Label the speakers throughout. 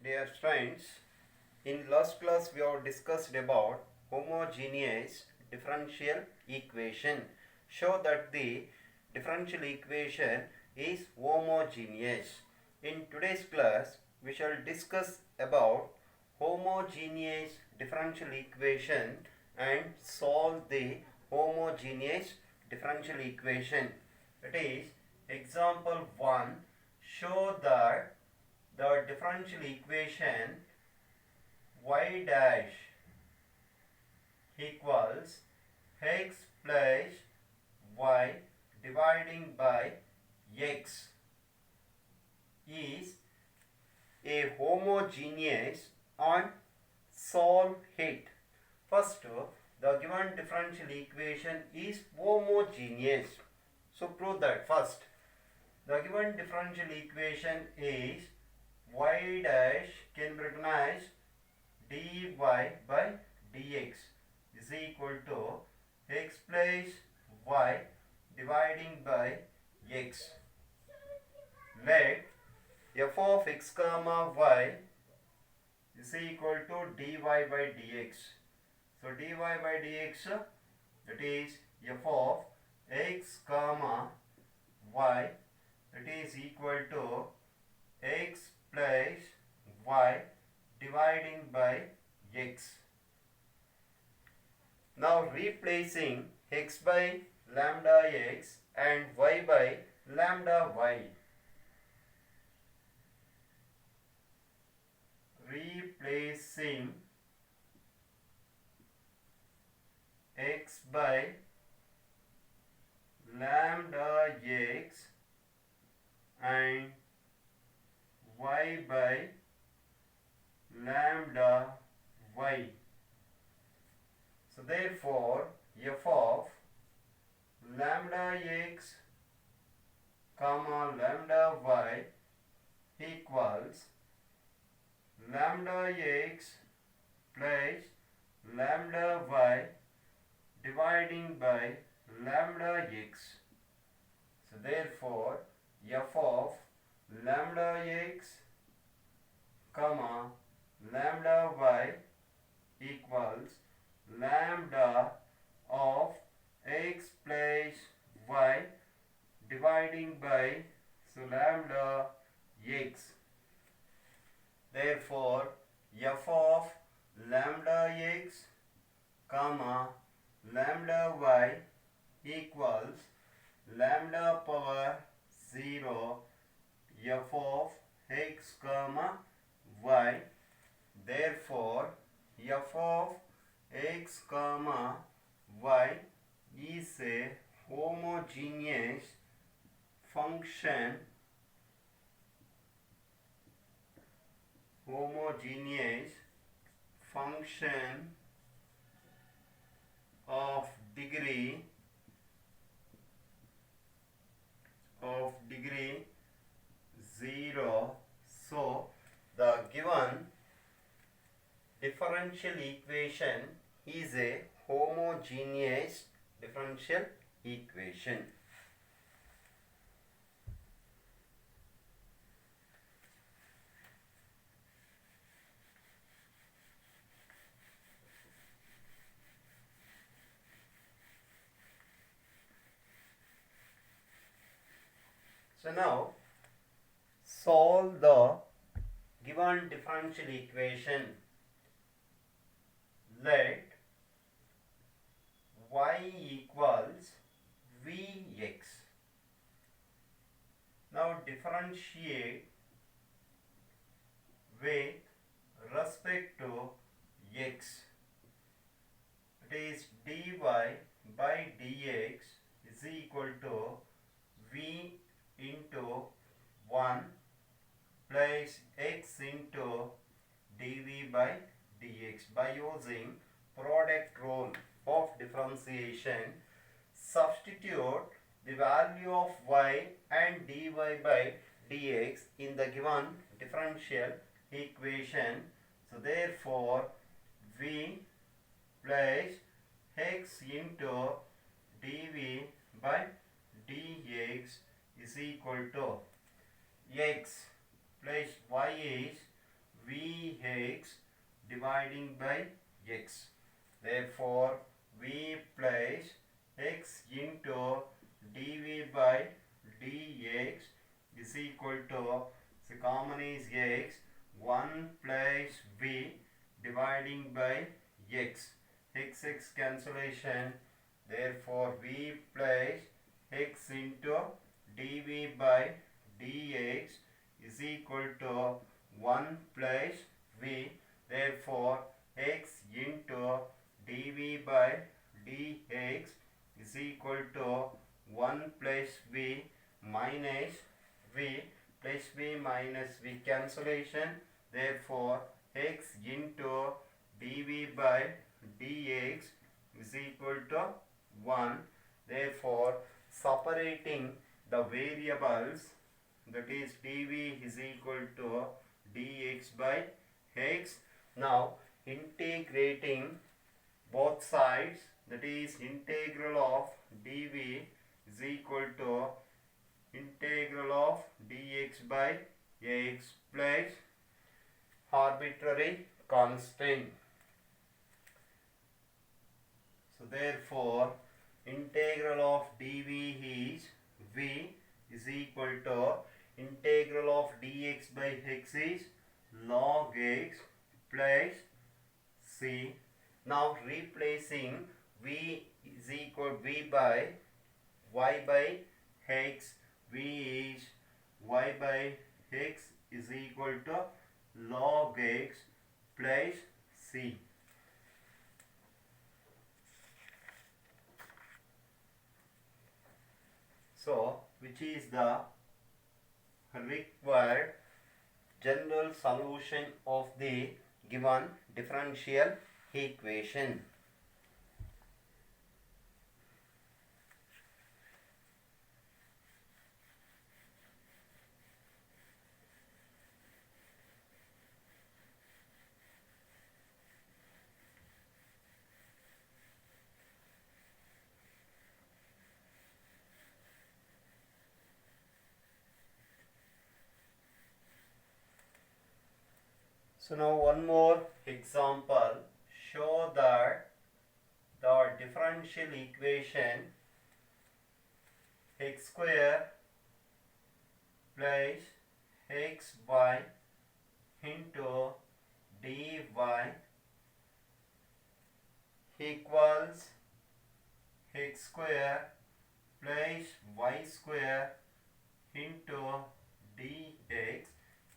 Speaker 1: Dear friends, in last class we have discussed about homogeneous differential equation. Show that the differential equation is homogeneous. In today's class we shall discuss about homogeneous differential equation and solve the homogeneous differential equation. It is example 1. Show that the differential equation y dash equals x plus y dividing by x is a homogeneous and solve it. First, the given differential equation is homogeneous. So prove that first. The given differential equation is y dash can be recognized dy by dx is equal to x plus y dividing by x. Let f of x comma y is equal to dy by dx. So dy by dx, that is f of x comma y, that is equal to x plus y dividing by x. Now replacing x by lambda x and y by lambda y. Replacing x by lambda x and y by lambda y. So therefore f of lambda x comma lambda y equals lambda x plus lambda y dividing by lambda x. So therefore f of lambda x comma lambda y equals lambda of x plus y dividing by lambda x. Therefore f of lambda x comma lambda y equals lambda power 0 f of x comma y. Therefore f of x comma y is a homogeneous function of degree 0. So the given differential equation is a homogeneous differential equation. So now solve the given differential equation. Let y equals vx. Now differentiate with respect to x. It is dy by dx is equal to v into 1 plus x into dv by dx. By using product rule of differentiation, substitute the value of y and dy by dx in the given differential equation. So therefore v plus x into dv by dx is equal to x plus y is v dx dividing by x. Therefore, we place x into dv by dx is equal to, the common is x, 1 plus v dividing by x. X cancellation. Therefore, we place x into dv by dx is equal to 1 plus v. Therefore, x into dv by dx is equal to 1 plus v minus v plus v minus v cancellation. Therefore, x into dv by dx is equal to 1. Therefore, separating the variables, that is dv is equal to dx by x. Now, integrating both sides, that is integral of dv is equal to integral of dx by x plus arbitrary constant. So therefore, integral of dv is v is equal to integral of dx by x is log x plus c. Now replacing v is equal v by y by x, v is y by x is equal to log x plus c. So, which is the required general solution of the given differential equation? So now one more example. Show that the differential equation x square plus xy into dy equals x square plus y square into dx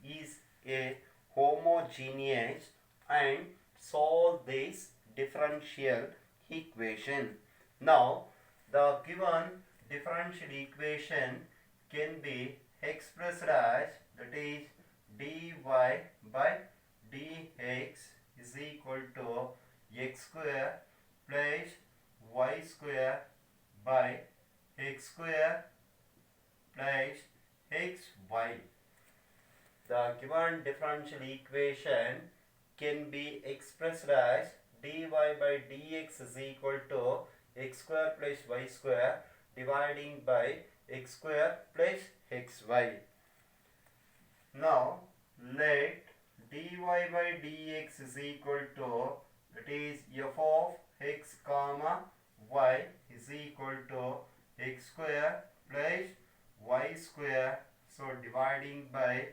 Speaker 1: is a homogeneous, and solve this differential equation. Now, the given differential equation can be expressed as, that is dy by dx is equal to x square plus y square by x square plus xy. The given differential equation can be expressed as dy by dx is equal to x square plus y square dividing by x square plus xy. Now, let dy by dx is equal to, that is f of x comma y is equal to x square plus y square. So, dividing by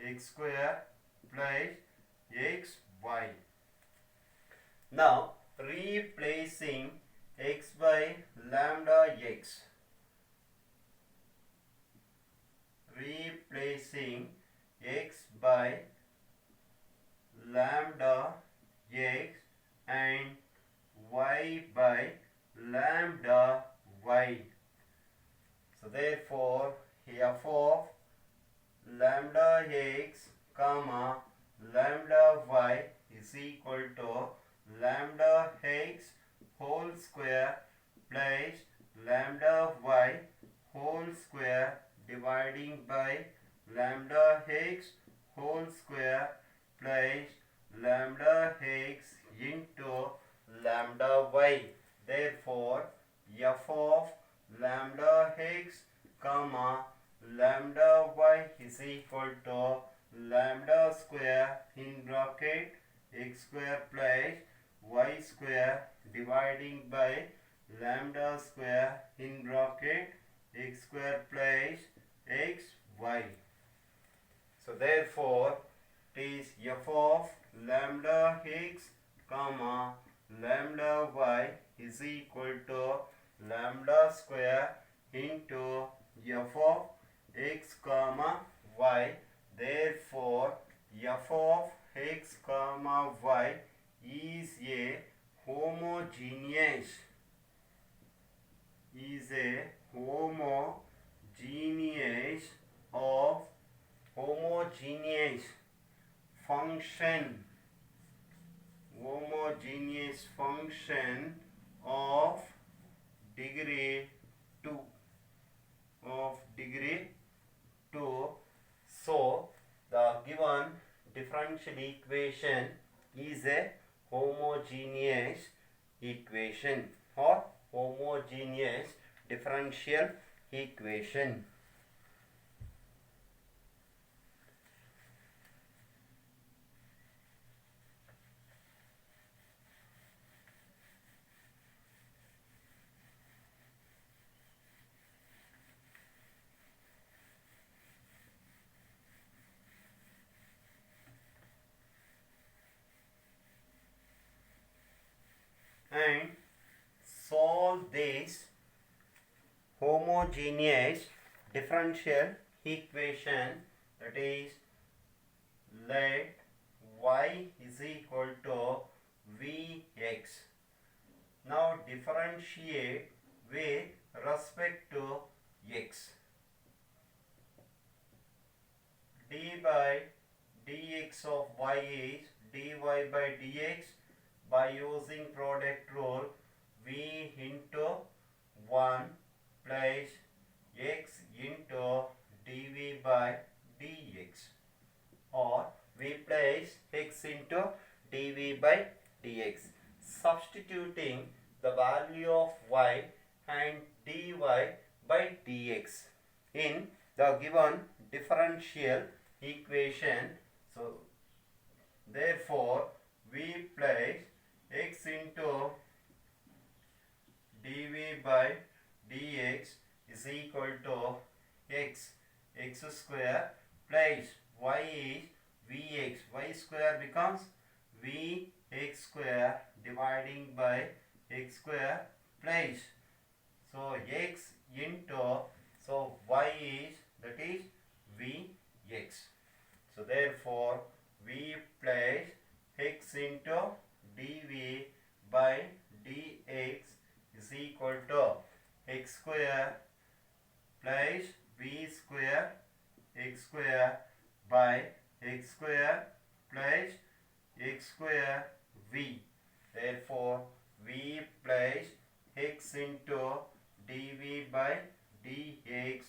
Speaker 1: x square plus xy. Now, replacing x by lambda x. Replacing x by lambda x and y by lambda y. So, therefore, f of lambda x comma lambda y is equal to lambda x whole square plus lambda y whole square dividing by lambda x whole square plus lambda x into lambda y. Therefore, f of lambda x comma lambda y is equal to lambda square square in bracket x square plus y square dividing by lambda square in bracket x square plus xy. So therefore it is f of lambda x comma lambda y is equal to lambda square into f of x comma y. Therefore f of x comma y is a homogeneous of homogeneous function of degree 2 So the given differential equation is a homogeneous equation or homogeneous differential equation. And solve this homogeneous differential equation, that is, let y is equal to vx. Now differentiate with respect to x. d by dx of y is dy by dx. By using product rule, v into 1 plus x into dv by dx, or v place x into dv by dx. Substituting the value of y and dy by dx in the given differential equation. So therefore v place x into dv by dx is equal to x square plus y is vx. Y square becomes vx square dividing by x square plus, so x into, so y is, that is vx. So therefore v place x into dv by dx is equal to x square plus v square x square by x square plus x square v. Therefore v plus x into dv by dx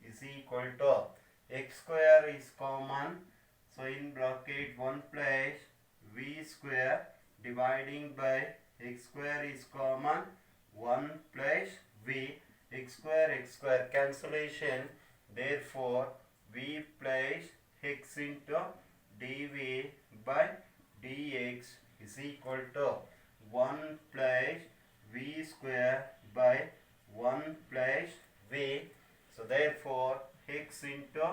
Speaker 1: is equal to, x square is common, so in bracket 1 plus v square dividing by x square is common, 1 plus v, x square cancellation. Therefore v plus x into dv by dx is equal to 1 plus v square by 1 plus v. So therefore x into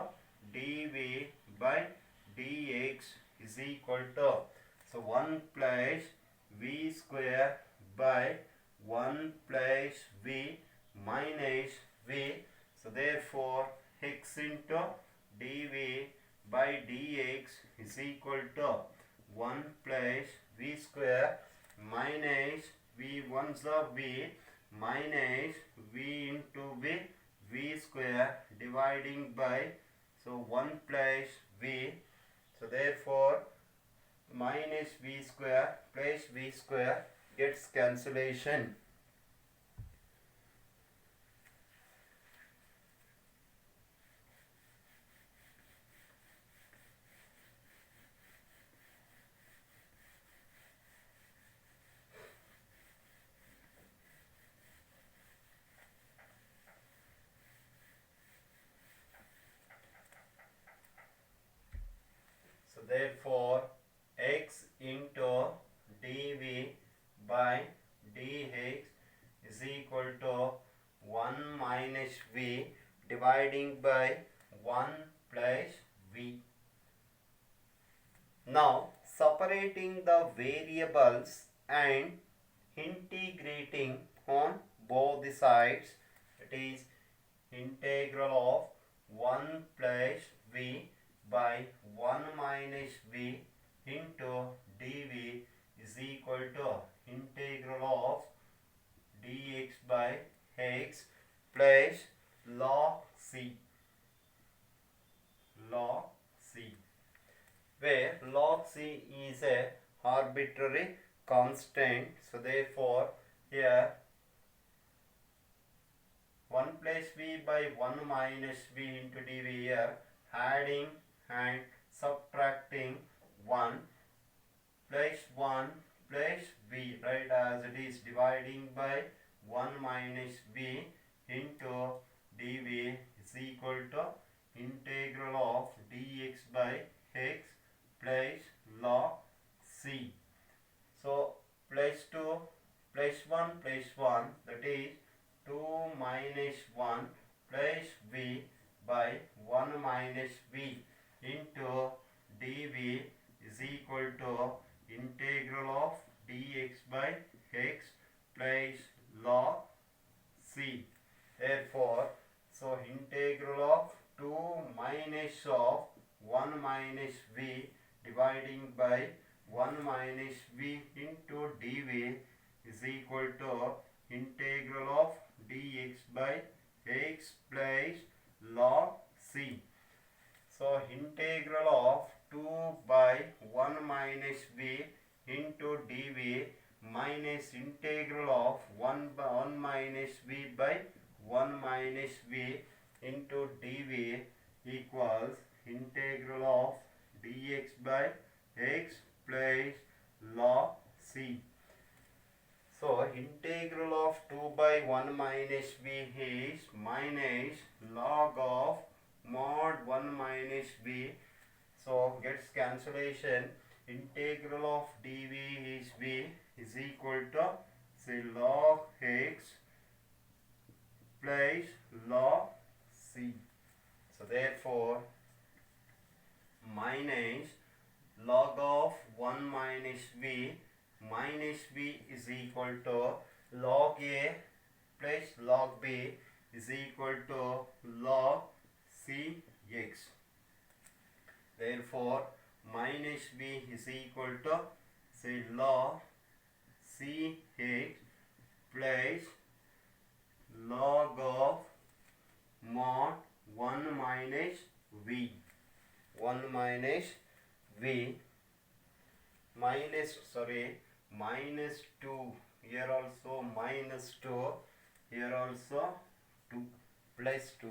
Speaker 1: dv by dx is equal to, so 1 plus v square by 1 plus v minus v. So therefore x into dv by dx is equal to 1 plus v square minus v ones of v minus v into v square dividing by, so 1 plus v. So therefore minus v square plus v square gets cancellation. therefore x into dv by dx is equal to 1 minus v dividing by 1 plus v. Now separating the variables and integrating on both the sides, it is integral of 1 plus v by 1 minus v into dv is equal to integral of dx by x plus log c, where log c is a arbitrary constant. So therefore here 1 plus v by 1 minus v into dv, here adding and subtracting 1 plus v, right, as it is dividing by 1 minus v into dv is equal to integral of dx by x plus log c. So plus 2 plus 1 plus 1, that is 2 minus 1 plus v by 1 minus v into dv is equal to integral of dx by x plus log c. Therefore, so integral of 2 minus of 1 minus v dividing by 1 minus v into dv is equal to integral of dx by x plus log c. So integral of 2 by 1 minus v into dv minus integral of 1 minus v by 1 minus v into dv equals integral of dx by x plus log c. So integral of 2 by 1 minus v is minus log of mod 1 minus v. So gets cancellation. Integral of dv is v is equal to, say, log x plus log c. So therefore minus log of 1 minus v is equal to log a plus log b is equal to log c x. Therefore minus b is equal to, say, log c x plus log of mod 1 minus v. 1 minus v minus 2, here also minus 2, here also 2 plus 2.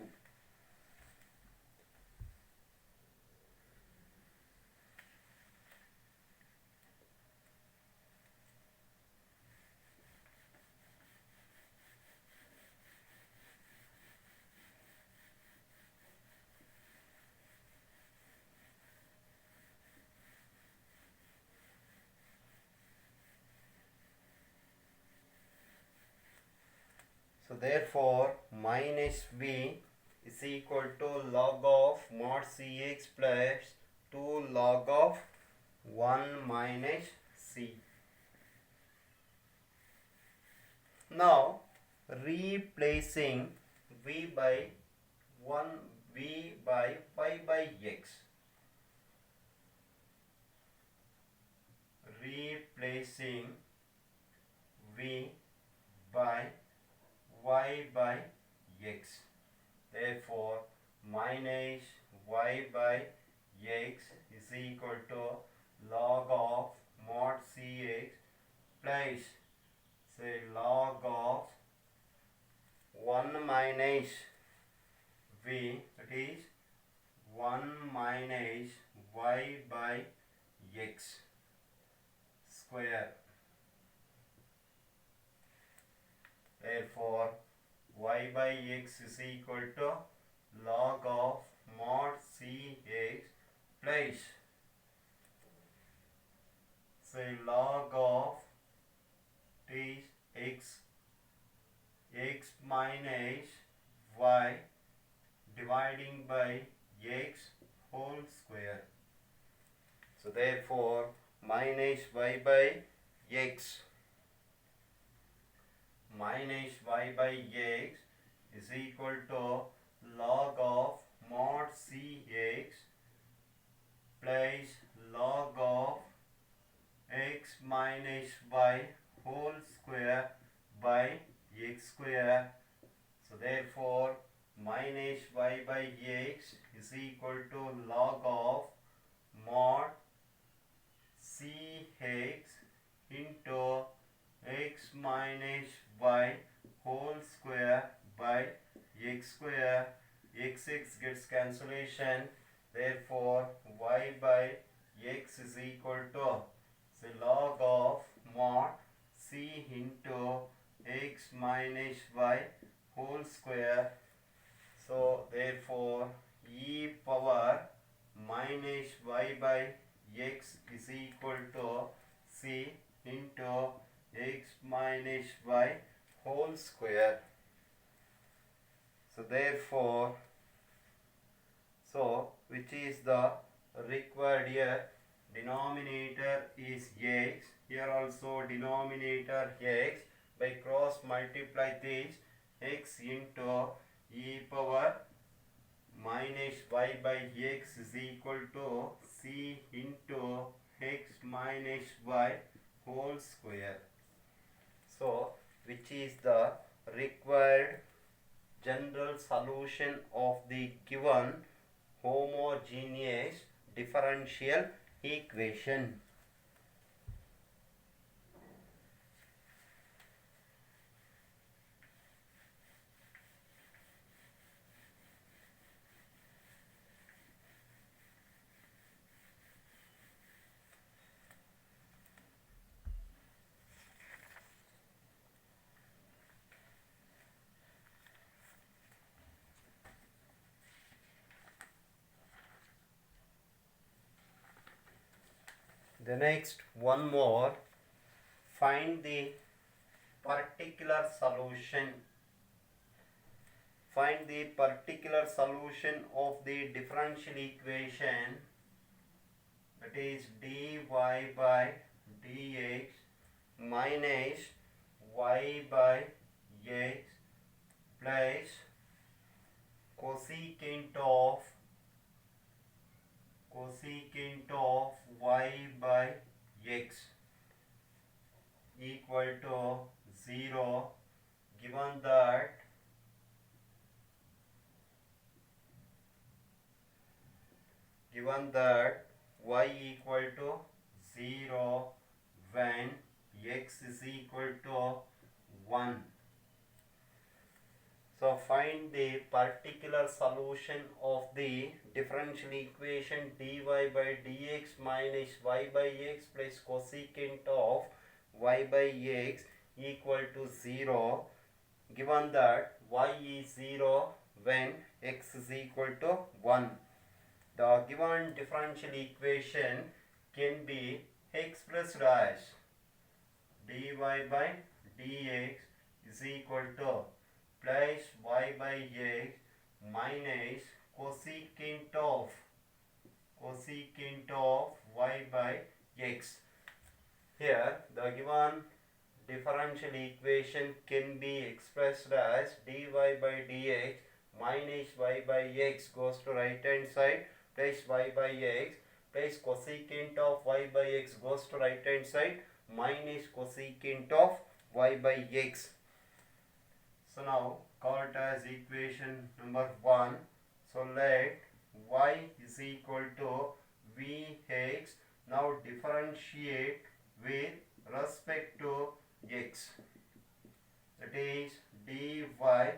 Speaker 1: So therefore minus v is equal to log of mod cx plus 2 log of 1 minus c. Now replacing v by 1 by pi by x. Replacing v by y by x. Therefore minus y by x is equal to log of mod cx plus, say, log of 1 minus v, that is 1 minus y by x square. Therefore y by x is equal to log of mod cx plus say log of is x minus y dividing by x whole square. So therefore minus y by x minus y by x is equal to log of mod cx plus log of x minus y whole square by x square. So therefore minus y by x is equal to log of mod cx into x minus y whole square by x square. X gets cancellation, therefore y by x is equal to say log of mod c into x minus y whole square. So therefore e power minus y by x is equal to c into x minus y whole square. So therefore, which is the required here? Denominator is x, here also denominator x. By cross multiply this, x into e power minus y by x is equal to c into x minus y whole square. So which is the required general solution of the given homogeneous differential equation. The next one more, find the particular solution. Find the particular solution of the differential equation, that is dy by dx minus y by x plus cosecant of y by x equal to 0, given that y equal to 0 when x is equal to 1. So find the particular solution of the differential equation dy by dx minus y by x plus cosecant of y by x equal to 0, given that y is 0 when x is equal to 1. The given differential equation can be expressed as dy by dx is equal to plus y by x minus cosecant of y by x. Here the given differential equation can be expressed as dy by dx minus y by x goes to right hand side plus y by x plus cosecant of y by x goes to right hand side minus cosecant of y by x. So now call it as equation number 1. So let y is equal to vx. Now differentiate with respect to x. That is dy by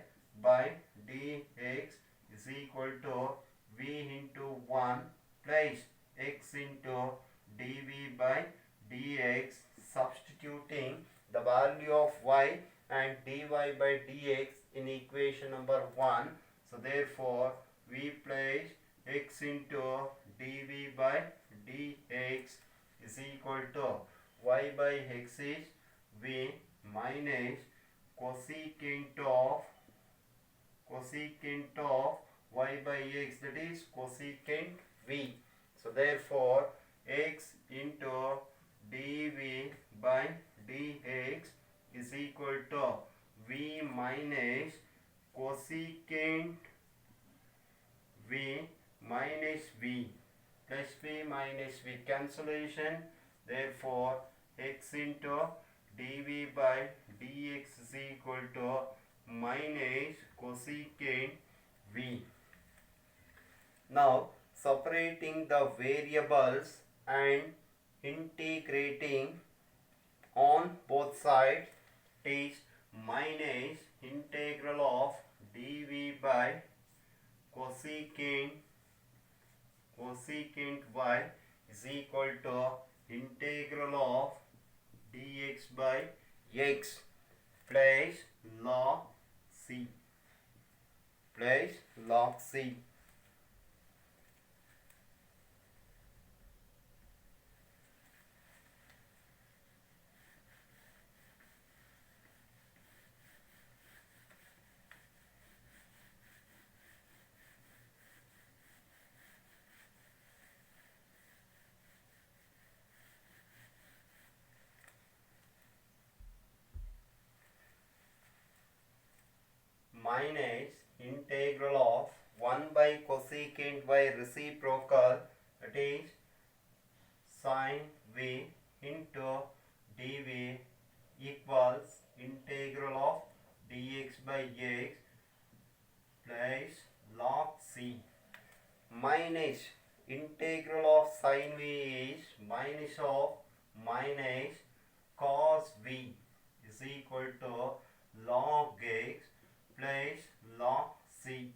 Speaker 1: dx is equal to v into 1 plus x into dv by dx, substituting the value of y and dy by dx in equation number 1. So therefore we place x into dv by dx is equal to y by x is v minus cosecant of y by x, that is cosecant v. So therefore x into dv by dx is equal to v minus cosecant v minus v plus v minus v, cancellation. Therefore x into dv by dx is equal to minus cosecant v. Now separating the variables and integrating on both sides is minus integral of dv by cosecant y is equal to integral of dx by x plus log c minus integral of 1 by cosecant y reciprocal, that is sin v into dv equals integral of dx by x plus log c, minus integral of sin v is minus of minus cos v is equal to log x plus log c,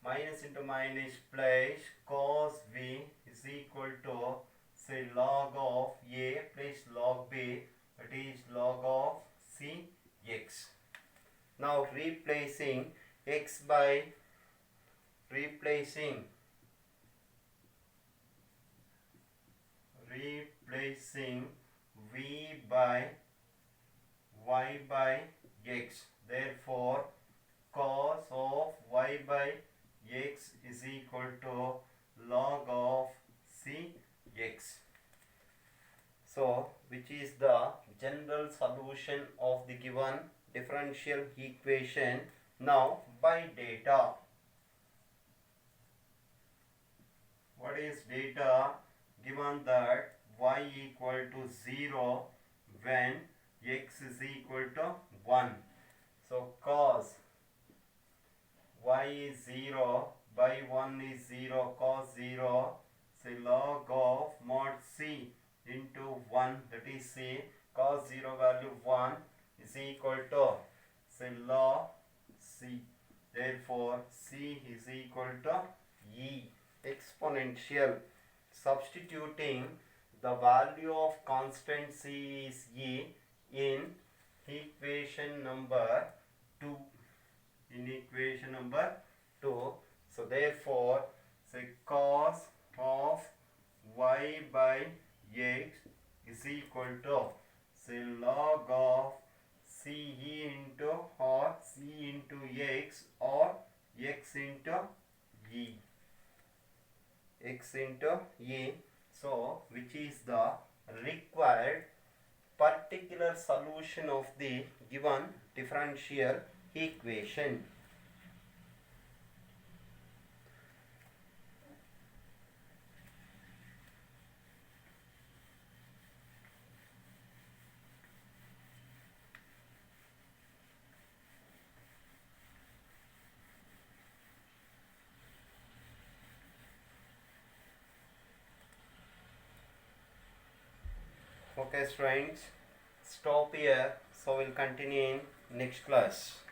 Speaker 1: minus into minus plus cos v is equal to say log of a plus log b, that is log of c x. Now replacing x by replacing v by y by x, therefore cos of y by x is equal to log of c x. So which is the general solution of the given differential equation. Now by data, what is data? Given that y equal to 0 when x is equal to 1. So cos y is 0 by 1 is 0, cos 0, say log of mod c into 1, that is c, cos 0 value 1 is equal to say log c. Therefore c is equal to e exponential. Substituting the value of constant c is e in equation number 2. So therefore say cos of y by x is equal to say log of ce into or c into x or x into e. So which is the required particular solution of the given differential equation. Okay students, stop here. So we'll continue in next class.